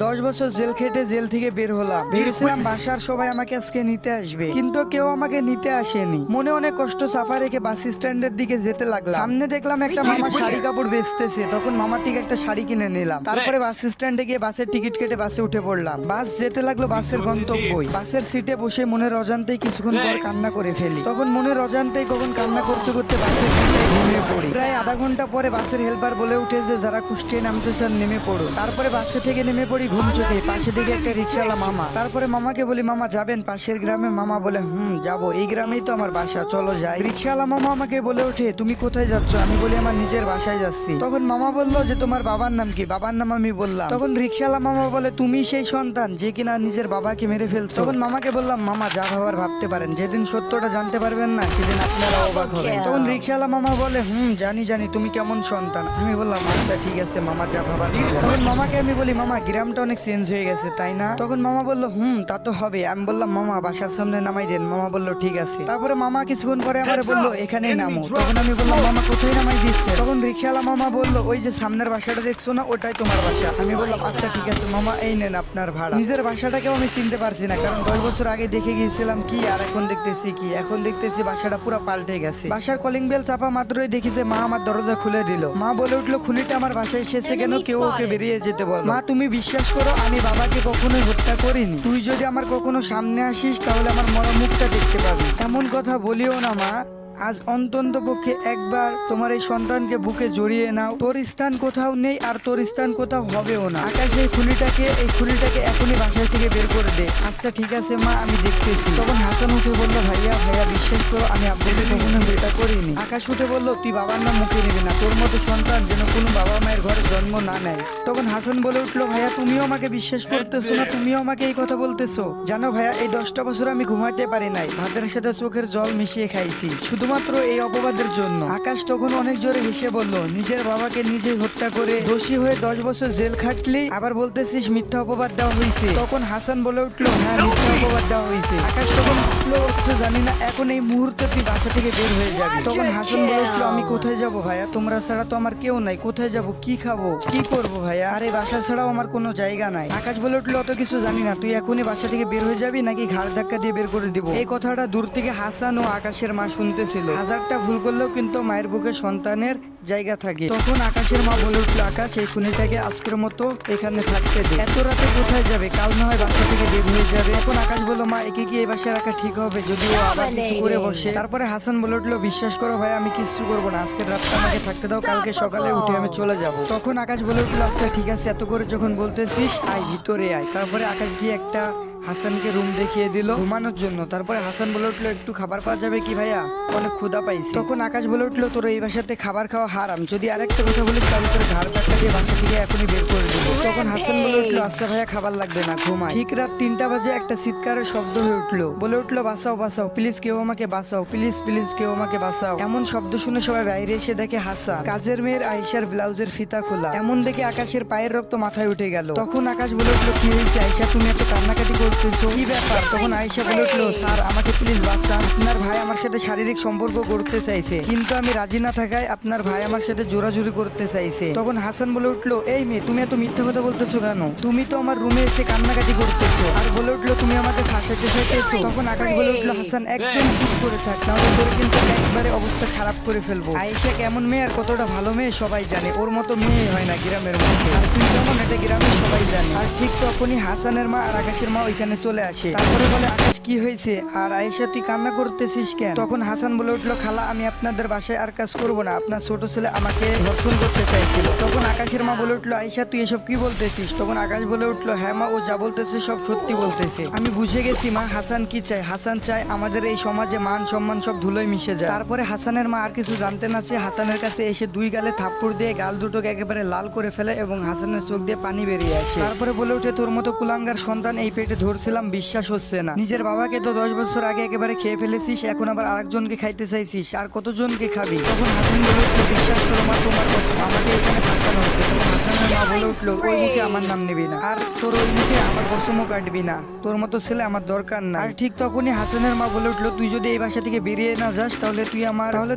10 বছর জেল খেটে জেল থেকে বের হলাম, ভেবেছিলাম বাসার সবাই আমাকে আজকে নিতে আসবে, কিন্তু কেউ আমাকে নিতে আসেনি। মনে অনেক কষ্ট চাপা রেখে বাস স্ট্যান্ডের দিকে যেতে লাগলাম। সামনে দেখলাম একটা মামা শাড়ি কাপড় বেচতেছে, তখন মামার ঠিক একটা শাড়ি কিনে নিলাম। তারপরে বাস স্ট্যান্ডে গিয়ে বাসের টিকিট কেটে বাসে উঠে পড়লাম। বাস যেতে লাগলো বাসের গন্তব্যই। বাসের সিটে বসে মনের অজান্তেই কিছুক্ষণ পর কান্না করে ফেলি। তখন মনের অজান্তেই কখন কান্না করতে করতে বাসের সিটে ঘুমিয়ে পড়ি। প্রায় আধা ঘন্টা পরে বাসের হেল্পার বলে উঠে যে যারা কুষ্টিয়ায় নামতে চান নেমে পড়ুন। তারপরে বাসে থেকে নেমে পড়ি ঘুম চোখে। পাশে দিকে একটা রিক্সাওয়ালা মামা। তারপরে মামাকে বলি মামা যাবেন পাশের গ্রামে? মামা বলে যাবো, এই গ্রামেই তো আমার বাসা, চলো যাই। রিক্সাওয়ালা মামা আমাকে বলে ওঠে তুমি কোথায় যাচ্ছ? আমি বলি আমার নিজের বাসায় যাচ্ছি। তখন মামা বললো যে তোমার বাবার নাম কি? বাবার নাম আমি বললাম। তখন রিক্সাওয়ালা মামা বলে তুমি সেই সন্তান যে কিনা নিজের বাবাকে মেরে ফেলছো। তখন মামাকে বললাম মামা যা ভাবার ভাবতে পারেন, যেদিন সত্যটা জানতে পারবেন না সেদিন আপনারা অবাক হবেন। তখন রিক্সাওয়ালা মামা বলে জানি জানি তুমি কেমন সন্তান। আমি বললাম আচ্ছা ঠিক আছে মামা যা ভাবার। তখন মামাকে আমি বলি মামা গ্রামটা অনেক চেঞ্জ হয়ে গেছে তাই না? তখন মামা বললো তা তো হবে। আমি বললাম মামা বাসার সামনে নামাই দেন। মামা বললো ঠিক আছে। তারপরে মামা কিছুক্ষণ পরে আমার বললো এখানেই নামো। তখন আমি বললাম মামা কোথায় নামাই দিচ্ছে? তখন রিক্সাওয়ালা মামা বললো ওই যে সামনের বাসাটা দেখছো না, ওটাই তোমার বাসা। আমি বললাম আচ্ছা ঠিক আছে মামা, এই নেন আপনার ভাড়া। নিজের বাসাটাকেও আমি চিনতে পারছি না, কারণ 10 বছর আগে দেখে গিয়েছিলাম কি আর এখন দেখতেছি কি। এখন দেখতেছি বাসাটা পুরো পাল্টে গেছে। বাসার কলিং বেল চাপা মাত্রই দেখি যে মা আমার দরজা খুলে দিল। মা বলে উঠলো খুনিটা আমার বাসায় এসেছে কেন? কেউ ওকে বেরিয়ে যেতে বল। মা তুমি বিশ্বাস করো আমি বাবাকে কখনোই হত্যা করিনি। তুই যদি আমার কখনো সামনে আসিস তাহলে আমার মরা মুখটা দেখতে পাবি। এমন কথা বলিও না মা, আজ অন্তত পক্ষে একবার তোমার এই সন্তানকে বুকে জড়িয়ে নাও। তোর স্থান কোথাও নেই আর তোর স্থান কোথাও হবেও না। আকাশ এই খুনিটাকে এখনই বাসায় থেকে বের করে দে। আচ্ছা ঠিক আছে মা, আমি দেখতেছি। তখন হাসান উঠে বললো ভাইয়া বিশ্বাস করো আমি আব্বুকে কখনো হত্যা করিনি। আকাশ উঠে বললো তুই বাবার নাম মুখে নিবি না, তোর মতো সন্তান যেন কোনো বাবা মায়ের ঘরে জন্ম না নেয়। তখন হাসান বলে উঠলো ভাইয়া তুমিও আমাকে বিশ্বাস করতেছো না? তুমিও আমাকে এই কথা বলতেছো? জানো ভাইয়া এই 10টা বছর আমি ঘুমাইতে পারি নাই, ভাতের সাথে চোখের জল মিশিয়ে খাইছি শুধুমাত্র এই অপবাদের জন্য। আকাশ তখন অনেক জোরে হেসে বলল নিজের বাবাকে নিজে হত্যা করে দোষী হয়ে 10 বছর জেল খাটলি, আবার বলতেছিস মিথ্যা অপবাদ দেওয়া হয়েছে? তখন হাসান বলে উঠলো হ্যাঁ মিথ্যা অপবাদ দেওয়া হয়েছে। আকাশ তখন জানি না এখন এই মুহূর্তে তুই বাসা থেকে বের হয়ে যাবি। তখন হাসান বলে উঠলো আমি কোথায় যাবো ভাইয়া? তোমরা ছাড়া তো আমার কেউ নাই, কোথায় যাব, কি খাবো, কি করবো ভাইয়া? আরে বাসা ছাড়াও আমার কোনো জায়গা নাই। আকাশ বলে উঠলো অত কিছু জানি না, তুই এখনই বাসা থেকে বের হয়ে যাবি নাকি ঘাড় ধাক্কা দিয়ে বের করে দিব। এই কথাটা দূর থেকে হাসান ও আকাশের মা শুনতেছিল। হাজারটা ভুল করলেও কিন্তু মায়ের বুকে সন্তানের জায়গা থাকে। তখন আকাশের মা বলে উঠলো আকাশ এই খুনিটাকে আজকের মতো এখানে থাকতে দে, এত রাতে কোথায় যাবে? কাল না হয় বাসা থেকে বের হয়ে যাবে। এখন আকাশ বললো মা একে কি এই বাসায় রাখা ঠিক হবে যদি ও আবার কিছু করে বসে? তারপরে হাসান বলে উঠলো বিশ্বাস করো ভাই আমি কিছু করবো না, আজকের রাতটা আমাকে থাকতে দাও, কালকে সকালে উঠে আমি চলে যাব। তখন আকাশ বলে উঠলো আচ্ছা ঠিক আছে এত করে যখন বলতেছিস আয় ভিতরে আয়। তারপরে আকাশ গিয়ে একটা হাসানকে রুম দেখিয়ে দিল ঘুমানোর জন্য। তারপরে হাসান বলে উঠলো একটু খাবার পাওয়া যাবে কি ভাইয়া, অনেক ক্ষুধা পাইছি। তখন আকাশ বলে উঠলো তোর এই বাসাতে খাবার খাওয়া হারাম, যদি আরেকটা কথা বলিস তাহলে তোর ঘাড় ধাক্কা দিয়ে বাসা থেকে এখনই বের করে দেবো। তখন হাসান বলে উঠলো আচ্ছা ভাইয়া খাবার লাগবে না, ঘুমাই। ঠিক রাত 3টা বাজে একটা চিৎকারের শব্দ হয়ে উঠলো। বলে উঠলো বাঁচাও বাঁচাও প্লিজ, কেউ আমাকে বাঁচাও, প্লিজ প্লিজ কেউ আমাকে বাঁচাও। এমন শব্দ শুনে সবাই বাইরে এসে দেখে হাসান কাজের মেয়ের আয়েশার ব্লাউজের ফিতা খোলা। এমন দেখে আকাশের পায়ের রক্ত মাথায় উঠে গেল। তখন আকাশ বলে উঠলো কি হয়েছে আয়েশা, তুমি এত কান্নাকাটি করতেছো, কি ব্যাপার? তখন আয়েশা বলে উঠলো স্যার আমাকে প্লিজ বাঁচান, আপনার ভাই আমার সাথে শারীরিক সম্পর্ক করতে চাইছে, কিন্তু আমি রাজি না থাকায় আপনার ভাই আমার সাথে জোরাজুরি করতে চাইছে। তখন হাসান বলে উঠলো এই মেয়ে তুমি এত মিথ্যা কথা বলতেছো কেন? তুমি তো আমার রুমে এসে কান্নাকাটি করতেছো। আর বলে উঠলো তুমি আমাকে ফাঁসাতে চাইতেছো। তখন আকাশ বলে উঠলো হাসান একদম চুপ করে থাক, নাহলে তোর কিন্তু একবারে অবস্থা খারাপ করে ফেলবো। আয়েশা কেমন মেয়ে আর কতটা ভালো মেয়ে সবাই জানে, ওর মতো মেয়ে হয় না গ্রামের মধ্যে, আর তুই যেমন এটা গ্রামের সবাই জানে। আর ঠিক তখনই হাসানের মা আর আকাশের মা ওইখানে চলে আসে। তারপরে বলে আকাশ কি হয়েছে আর আয়েশা তুই কান্না করতেছিস কেন? তখন হাসান বলে উঠলো খালা আমি আপনাদের বাসায় আর কাজ করবো না, আপনার ছোট ছেলে আমাকে ধর্ষণ করতে চাইছিল। তখন আকাশের মা বলে উঠলো আয়েশা তুই এসব কি বলতেছিস? তখন আকাশ বলে উঠলো হ্যাঁ মা ও যা বলতেছে সব সত্যি বলতেছে, আমি বুঝে গেছি মা। হাসান কি চায়? হাসান চায় আমাদের এই সমাজে মান সম্মান সব ধুলোয় মিশে যায়। তারপরে হাসানের মা আর কিছু জানতে না চেয়ে হাসানের কাছে এসে 2 গালে থাপ্পড় দিয়ে গাল দুটোকে একেবারে লাল করে ফেলে এবং হাসানের চোখ দিয়ে পানি বেরিয়ে আসে। তারপরে বলে উঠে তোর মতো কুলাঙ্গার সন্তান এই পেটে ধরছিলাম বিশ্বাস হচ্ছে না, নিজের বাবাকে তো 10 বছর আগে একেবারে খেয়ে ফেলেছিস, এখন আবার আরেকজনকে খাইতে চাইছিস, আর কতজনকে খাবি? তখন হাসান বলে উঠলো বিশ্বাস করো মা তোমার কসম আমাকে এখানে ফাঁসানো হচ্ছে। তখন হাসানের হাসানের মা বলে উঠলো, ওই মুখে আমার নাম নিবি না, আর তোর ওই মুখে আমার কসমও কাটবি না, তোর মতো ছেলে আমার দরকার না। আর ঠিক তখনই হাসানের মা বলে উঠলো, তুই যদি এই বাসা থেকে বেরিয়ে না যাস তাহলে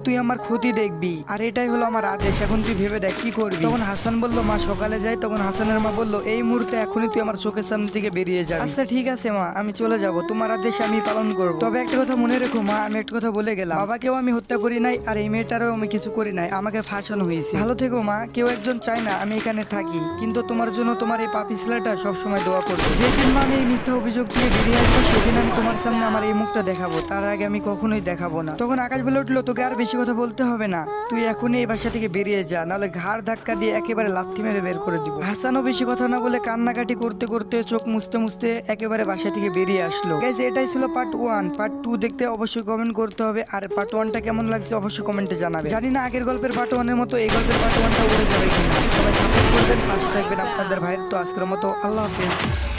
তুই আমার ক্ষতি দেখবি, আর এটাই হলো আমার আদেশ, এখন তুই ভেবে দেখ কি করবি। তখন হাসান বলল, মা সকালে যাই। তখন হাসানের মা বলল, এই মুহূর্তে এখনই তুই আমার চোখের সামনে থেকে বেরিয়ে যাবি। আচ্ছা ঠিক আছে মা, আমি চলে যাব, তোমার আদেশ আমি পালন করব। তবে একটা কথা মনে রেখো মা, আমি একটা কথা বলে গেলাম, বাবাকেও আমি হত্যা করি নাই, আর এই মেয়েটারও আমি কিছু করি নাই, আমাকে ফাঁসানো হয়েছে। ভালো থেকো মা, কেউ একজন চায় না আমি এখানে থাকি, কিন্তু তোমার জন্য তোমার এই পাপি ছেলেটা সবসময় দোয়া করবে। যেদিন মা আমি এই মিথ্যা অভিযোগ দিয়ে বেরিয়ে আসবো সেদিন আমি তোমার সামনে আমার এই মুখটা দেখাবো, তার আগে আমি কখনোই দেখাবো না। তখন আকাশ বলে উঠলো, তোকে আর বেশি কথা বলতে হবে না, তুই এখনই এই বাসা থেকে বেরিয়ে যা, নাহলে ঘাড় ধাক্কা দিয়ে একেবারে লাথি মেরে বের করে দিব। হাসানও বেশি কথা না বলে কান্নাকাটি করতে করতে চোখ মুছতে মুছতে একেবারে বাসা থেকে বেরিয়ে আসলো। গাইস, এটাই ছিল পার্ট 1। পার্ট 2 দেখতে অবশ্যই কমেন্ট করতে হবে, আর পার্ট 1টা কেমন লাগছে অবশ্যই কমেন্টে জানাবে। জানি না আগের গল্পের পার্ট 1 এর মতো এই গল্পের পার্ট 1টা উড়ে যাবে কিনা। সবাই সাপোর্ট করবেন, পাশে থাকবেন আপনাদের ভাইয়ের। তো আজকের মতো আল্লাহ হাফেজ।